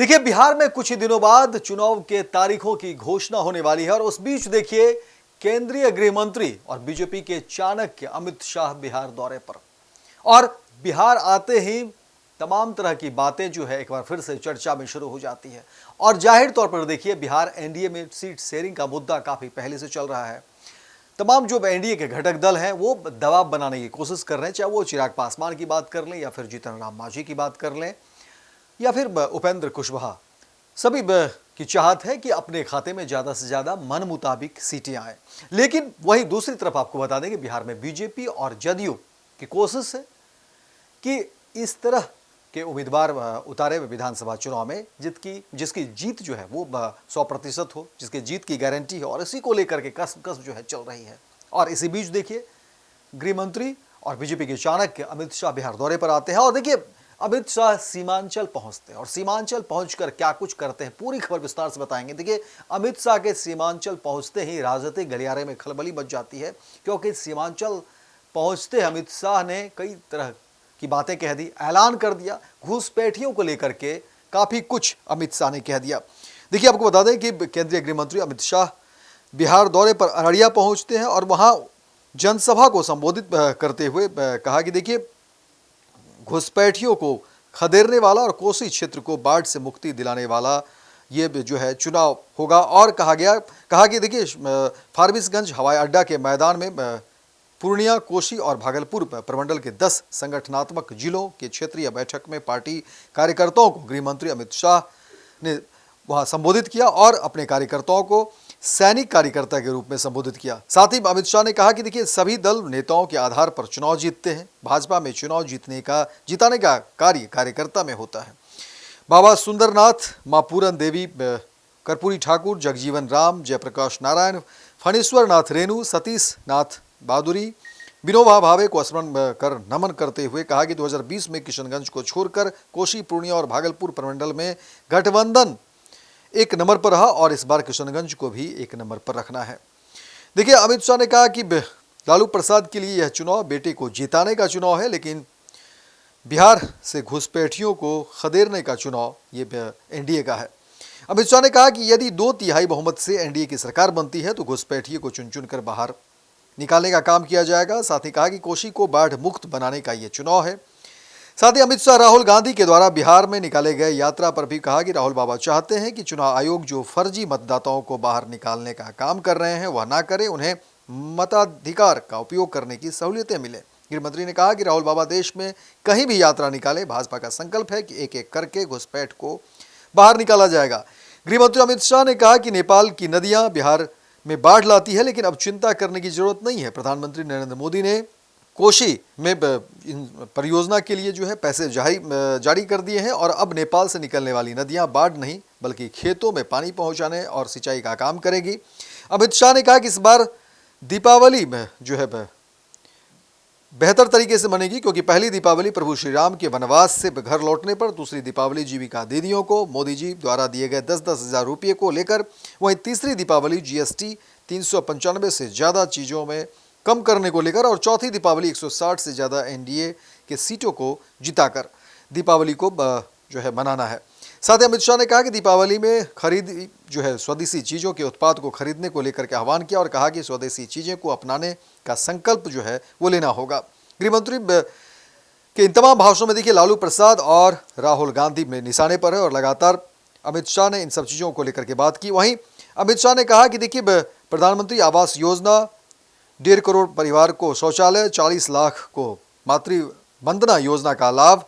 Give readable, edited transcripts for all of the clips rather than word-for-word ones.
देखिए, बिहार में कुछ ही दिनों बाद चुनाव के तारीखों की घोषणा होने वाली है और उस बीच देखिए केंद्रीय गृह मंत्री और बीजेपी के चाणक्य अमित शाह बिहार दौरे पर। और बिहार आते ही तमाम तरह की बातें जो है एक बार फिर से चर्चा में शुरू हो जाती है। और जाहिर तौर पर देखिए बिहार एनडीए में सीट शेयरिंग का मुद्दा काफी पहले से चल रहा है। तमाम जो एनडीए के घटक दल हैं वो दबाव बनाने की कोशिश कर रहे हैं, चाहे वो चिराग पासवान की बात कर लें या फिर जीतन राम मांझी की बात कर लें या फिर उपेंद्र कुशवाहा। सभी की चाहत है कि अपने खाते में ज्यादा से ज्यादा मन मुताबिक सीटें आए। लेकिन वहीं दूसरी तरफ आपको बता दें कि बिहार में बीजेपी और जदयू की कोशिश है कि इस तरह के उम्मीदवार उतारे हुए विधानसभा चुनाव में जिसकी जीत जो है वो 100% हो, जिसकी जीत की गारंटी है। और इसी को लेकर के कस जो है चल रही है। और इसी बीच देखिए गृह मंत्री और बीजेपी के चाणक्य अमित शाह बिहार दौरे पर आते हैं और देखिए अमित शाह सीमांचल पहुंचते हैं और सीमांचल पहुंचकर क्या कुछ करते हैं पूरी खबर विस्तार से बताएंगे। देखिए अमित शाह के सीमांचल पहुंचते ही राजनीतिक गलियारे में खलबली मच जाती है, क्योंकि सीमांचल पहुंचते अमित शाह ने कई तरह की बातें कह दी, ऐलान कर दिया। घुसपैठियों को लेकर के काफी कुछ अमित शाह ने कह दिया। देखिए आपको बता दें कि केंद्रीय गृह मंत्री अमित शाह बिहार दौरे पर अररिया पहुंचते हैं और वहां जनसभा को संबोधित करते हुए कहा कि देखिए घुसपैठियों को खदेड़ने वाला और कोसी क्षेत्र को बाढ़ से मुक्ति दिलाने वाला ये जो है चुनाव होगा। और कहा कि देखिए फारबिसगंज हवाई अड्डा के मैदान में पूर्णिया, कोसी और भागलपुर प्रमंडल के 10 संगठनात्मक जिलों के क्षेत्रीय बैठक में पार्टी कार्यकर्ताओं को गृह मंत्री अमित शाह ने वहां संबोधित किया और अपने कार्यकर्ताओं को सैनिक कार्यकर्ता के रूप में संबोधित किया। साथ ही अमित शाह ने कहा कि देखिए सभी दल नेताओं के आधार पर चुनाव जीतते हैं, भाजपा में चुनाव जिताने का कार्य कार्यकर्ता में होता है। बाबा सुंदरनाथ, मां पूरन देवी, कर्पूरी ठाकुर, जगजीवन राम, जयप्रकाश नारायण, फणीश्वर नाथ रेणु, सतीश नाथ बहादुरी, विनोबा भावे को स्मरण कर नमन करते हुए कहा कि 2020 में किशनगंज को छोड़कर कोसी, पूर्णिया और भागलपुर प्रमंडल में गठबंधन 1 नंबर पर रहा और इस बार किशनगंज को भी 1 नंबर पर रखना है। देखिए अमित शाह ने कहा कि लालू प्रसाद के लिए यह चुनाव बेटे को जिताने का चुनाव है, लेकिन बिहार से घुसपैठियों को खदेड़ने का चुनाव ये एनडीए का है। अमित शाह ने कहा कि यदि 2/3 बहुमत से एनडीए की सरकार बनती है तो घुसपैठियों को चुन चुन कर बाहर निकालने का काम किया जाएगा। साथ ही कहा कि कोसी को बाढ़ मुक्त बनाने का ये चुनाव है। साथ ही अमित शाह राहुल गांधी के द्वारा बिहार में निकाले गए यात्रा पर भी कहा कि राहुल बाबा चाहते हैं कि चुनाव आयोग जो फर्जी मतदाताओं को बाहर निकालने का काम कर रहे हैं वह ना करे, उन्हें मताधिकार का उपयोग करने की सहूलियतें मिले। गृह मंत्री ने कहा कि राहुल बाबा देश में कहीं भी यात्रा निकाले, भाजपा का संकल्प है कि एक एक करके घुसपैठ को बाहर निकाला जाएगा। गृह मंत्री अमित शाह ने कहा कि नेपाल की नदियां बिहार में बाढ़ लाती है, लेकिन अब चिंता करने की जरूरत नहीं है। प्रधानमंत्री नरेंद्र मोदी ने कोसी में परियोजना के लिए जो है पैसे जारी कर दिए हैं और अब नेपाल से निकलने वाली नदियां बाढ़ नहीं बल्कि खेतों में पानी पहुंचाने और सिंचाई का काम करेगी। अमित शाह ने कहा कि इस बार दीपावली में जो है बेहतर तरीके से मनेगी, क्योंकि पहली दीपावली प्रभु श्री राम के वनवास से घर लौटने पर, दूसरी दीपावली जीविका दीदियों को मोदी जी द्वारा दिए गए 10-10 हज़ार रुपये को लेकर, वहीं तीसरी दीपावली जीएसटी 395 से ज़्यादा चीज़ों में कम करने को लेकर और चौथी दीपावली 160 से ज़्यादा एनडीए के सीटों को जिताकर दीपावली को जो है मनाना है। साथ ही अमित शाह ने कहा कि दीपावली में खरीद जो है स्वदेशी चीज़ों के उत्पाद को खरीदने को लेकर के आह्वान किया और कहा कि स्वदेशी चीज़ें को अपनाने का संकल्प जो है वो लेना होगा। गृहमंत्री के इन तमाम भाषणों में देखिए लालू प्रसाद और राहुल गांधी में निशाने पर है और लगातार अमित शाह ने इन सब चीज़ों को लेकर के बात की। वहीं अमित शाह ने कहा कि देखिए प्रधानमंत्री आवास योजना, 1.5 करोड़ परिवार को शौचालय, 40 लाख को मातृ वंदना योजना का लाभ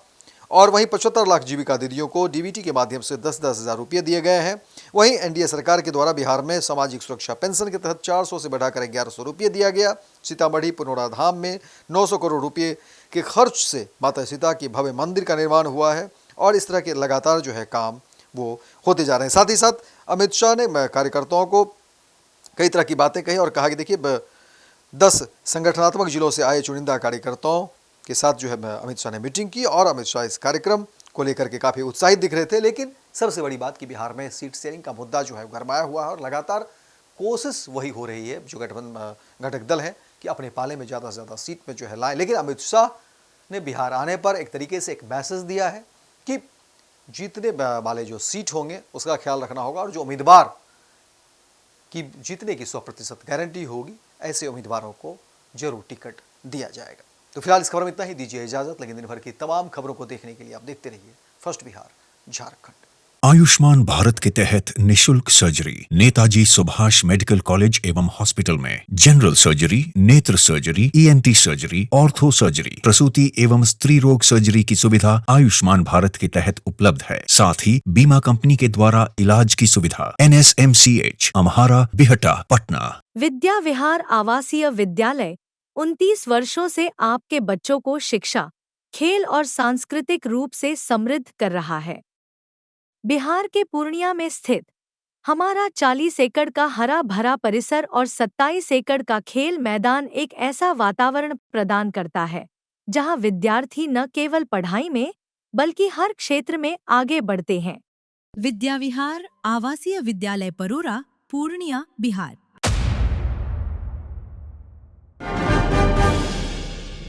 और वहीं 75 लाख जीविका दीदियों को डीबीटी के माध्यम से 10-10 हज़ार रुपये दिए गए हैं। वहीं एनडीए सरकार के द्वारा बिहार में सामाजिक सुरक्षा पेंशन के तहत 400 से बढ़ाकर 1100 रुपये दिया गया। सीतामढ़ी पुनौरा धाम में 900 करोड़ रुपये के खर्च से माता सीता के भव्य मंदिर का निर्माण हुआ है और इस तरह के लगातार जो है काम वो होते जा रहे हैं। साथ ही साथ अमित शाह ने कार्यकर्ताओं को कई तरह की बातें कही और कहा कि देखिए 10 संगठनात्मक जिलों से आए चुनिंदा कार्यकर्ताओं के साथ जो है अमित शाह ने मीटिंग की और अमित शाह इस कार्यक्रम को लेकर के काफ़ी उत्साहित दिख रहे थे। लेकिन सबसे बड़ी बात कि बिहार में सीट शेयरिंग का मुद्दा जो है गरमाया हुआ है और लगातार कोशिश वही हो रही है जो घटक दल है कि अपने पाले में ज़्यादा से ज़्यादा सीट में जो है लाएं। लेकिन अमित शाह ने बिहार आने पर एक तरीके से एक मैसेज दिया है कि जीतने वाले जो सीट होंगे उसका ख्याल रखना होगा, और जो उम्मीदवार की जीतने की 100% गारंटी होगी, ऐसे उम्मीदवारों को जरूर टिकट दिया जाएगा। तो फिलहाल इस खबर में इतना ही, दीजिए इजाजत। लेकिन दिन भर की तमाम खबरों को देखने के लिए आप देखते रहिए फर्स्ट बिहार झारखंड। आयुष्मान भारत के तहत निशुल्क surgery Netaji Subhash medical college एवं हॉस्पिटल में जनरल सर्जरी, नेत्र surgery, ENT surgery, ortho surgery, प्रसूति एवं स्त्री रोग सर्जरी की सुविधा आयुष्मान भारत के तहत उपलब्ध है। साथ ही बीमा कंपनी के द्वारा इलाज की सुविधा। NSMCH, अम्हारा, बिहटा, पटना। विद्या विहार आवासीय विद्यालय 29 वर्षों से आपके बच्चों को शिक्षा, खेल और सांस्कृतिक रूप से समृद्ध कर रहा है। बिहार के पूर्णिया में स्थित हमारा 40 एकड़ का हरा भरा परिसर और 27 एकड़ का खेल मैदान एक ऐसा वातावरण प्रदान करता है जहां विद्यार्थी न केवल पढ़ाई में बल्कि हर क्षेत्र में आगे बढ़ते हैं। विद्या विहार आवासीय विद्यालय परोरा, पूर्णिया, बिहार।